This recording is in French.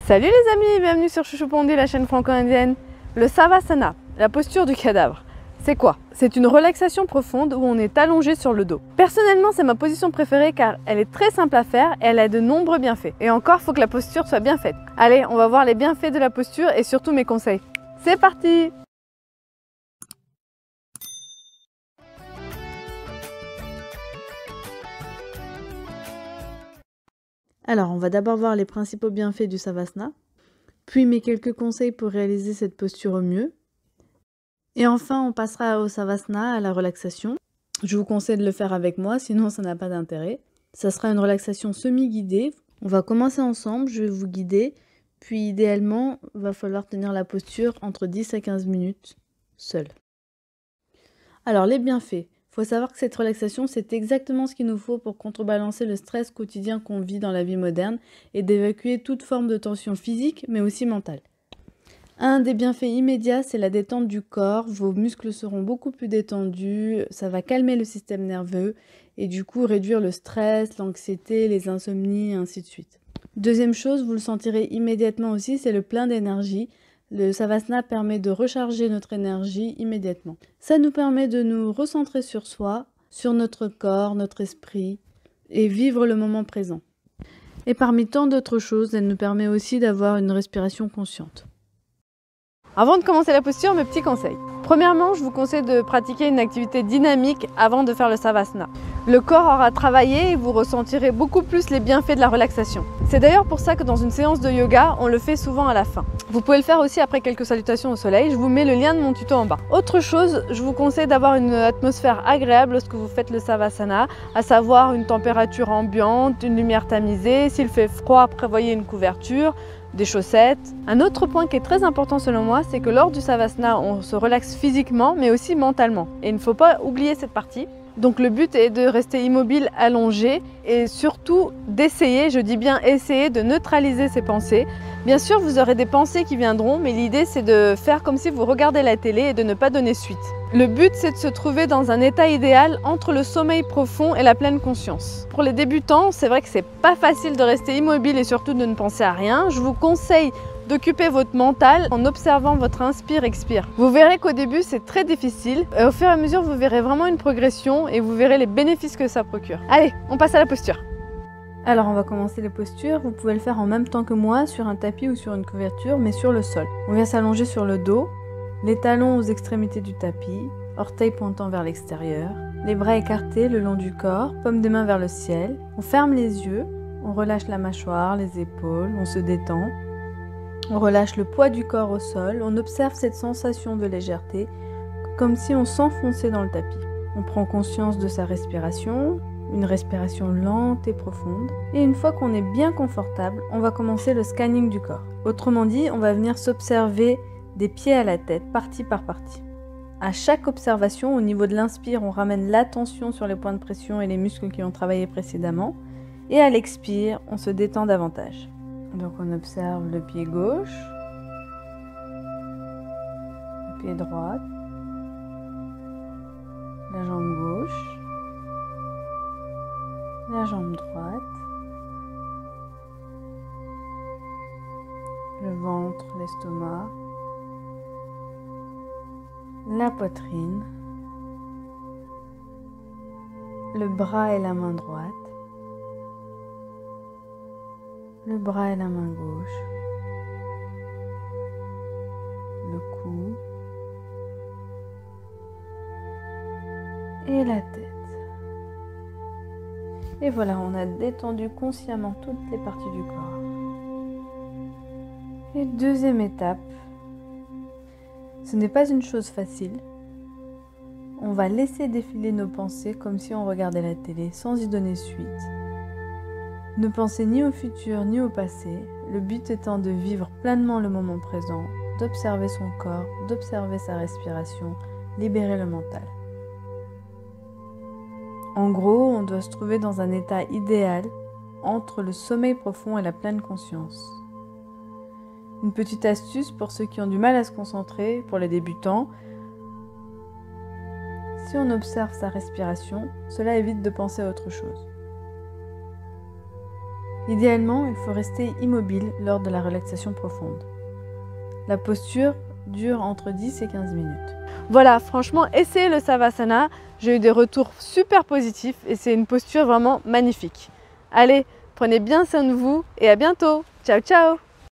Salut les amis, bienvenue sur Chouchou Pondé, la chaîne franco-indienne. Le Savasana, la posture du cadavre, c'est quoi? C'est une relaxation profonde où on est allongé sur le dos. Personnellement, c'est ma position préférée car elle est très simple à faire et elle a de nombreux bienfaits. Et encore, il faut que la posture soit bien faite. Allez, on va voir les bienfaits de la posture et surtout mes conseils. C'est parti! Alors, on va d'abord voir les principaux bienfaits du Savasana, puis mes quelques conseils pour réaliser cette posture au mieux. Et enfin, on passera au Savasana, à la relaxation. Je vous conseille de le faire avec moi, sinon ça n'a pas d'intérêt. Ça sera une relaxation semi-guidée. On va commencer ensemble, je vais vous guider, puis idéalement, il va falloir tenir la posture entre 10 à 15 minutes, seul. Alors, les bienfaits. Il faut savoir que cette relaxation, c'est exactement ce qu'il nous faut pour contrebalancer le stress quotidien qu'on vit dans la vie moderne et d'évacuer toute forme de tension physique, mais aussi mentale. Un des bienfaits immédiats, c'est la détente du corps. Vos muscles seront beaucoup plus détendus, ça va calmer le système nerveux et du coup réduire le stress, l'anxiété, les insomnies et ainsi de suite. Deuxième chose, vous le sentirez immédiatement aussi, c'est le plein d'énergie. Le Savasana permet de recharger notre énergie immédiatement. Ça nous permet de nous recentrer sur soi, sur notre corps, notre esprit et vivre le moment présent. Et parmi tant d'autres choses, elle nous permet aussi d'avoir une respiration consciente. Avant de commencer la posture, mes petits conseils. Premièrement, je vous conseille de pratiquer une activité dynamique avant de faire le Savasana. Le corps aura travaillé et vous ressentirez beaucoup plus les bienfaits de la relaxation. C'est d'ailleurs pour ça que dans une séance de yoga, on le fait souvent à la fin. Vous pouvez le faire aussi après quelques salutations au soleil, je vous mets le lien de mon tuto en bas. Autre chose, je vous conseille d'avoir une atmosphère agréable lorsque vous faites le Savasana, à savoir une température ambiante, une lumière tamisée, s'il fait froid, prévoyez une couverture, des chaussettes. Un autre point qui est très important selon moi, c'est que lors du Savasana, on se relaxe physiquement mais aussi mentalement. Et il ne faut pas oublier cette partie. Donc le but est de rester immobile, allongé et surtout d'essayer, je dis bien essayer, de neutraliser ses pensées. Bien sûr, vous aurez des pensées qui viendront, mais l'idée c'est de faire comme si vous regardez la télé et de ne pas donner suite. Le but c'est de se trouver dans un état idéal entre le sommeil profond et la pleine conscience. Pour les débutants, c'est vrai que c'est pas facile de rester immobile et surtout de ne penser à rien. Je vous conseille d'occuper votre mental en observant votre inspire-expire. Vous verrez qu'au début c'est très difficile. Au fur et à mesure vous verrez vraiment une progression et vous verrez les bénéfices que ça procure. Allez, on passe à la posture. Alors on va commencer les postures. Vous pouvez le faire en même temps que moi sur un tapis ou sur une couverture mais sur le sol. On vient s'allonger sur le dos, les talons aux extrémités du tapis, orteils pointant vers l'extérieur, les bras écartés le long du corps, paumes de main vers le ciel. On ferme les yeux, on relâche la mâchoire, les épaules, on se détend. On relâche le poids du corps au sol, on observe cette sensation de légèreté, comme si on s'enfonçait dans le tapis. On prend conscience de sa respiration, une respiration lente et profonde. Et une fois qu'on est bien confortable, on va commencer le scanning du corps. Autrement dit, on va venir s'observer des pieds à la tête, partie par partie. À chaque observation, au niveau de l'inspire, on ramène l'attention sur les points de pression et les muscles qui ont travaillé précédemment. Et à l'expire, on se détend davantage. Donc on observe le pied gauche, le pied droit, la jambe gauche, la jambe droite, le ventre, l'estomac, la poitrine, le bras et la main droite, le bras et la main gauche, le cou et la tête. Et voilà, on a détendu consciemment toutes les parties du corps. Et deuxième étape, ce n'est pas une chose facile. On va laisser défiler nos pensées comme si on regardait la télé sans y donner suite. Ne pensez ni au futur ni au passé, le but étant de vivre pleinement le moment présent, d'observer son corps, d'observer sa respiration, libérer le mental. En gros, on doit se trouver dans un état idéal entre le sommeil profond et la pleine conscience. Une petite astuce pour ceux qui ont du mal à se concentrer, pour les débutants, si on observe sa respiration, cela évite de penser à autre chose. Idéalement, il faut rester immobile lors de la relaxation profonde. La posture dure entre 10 et 15 minutes. Voilà, franchement, essayez le Savasana. J'ai eu des retours super positifs et c'est une posture vraiment magnifique. Allez, prenez bien soin de vous et à bientôt. Ciao, ciao!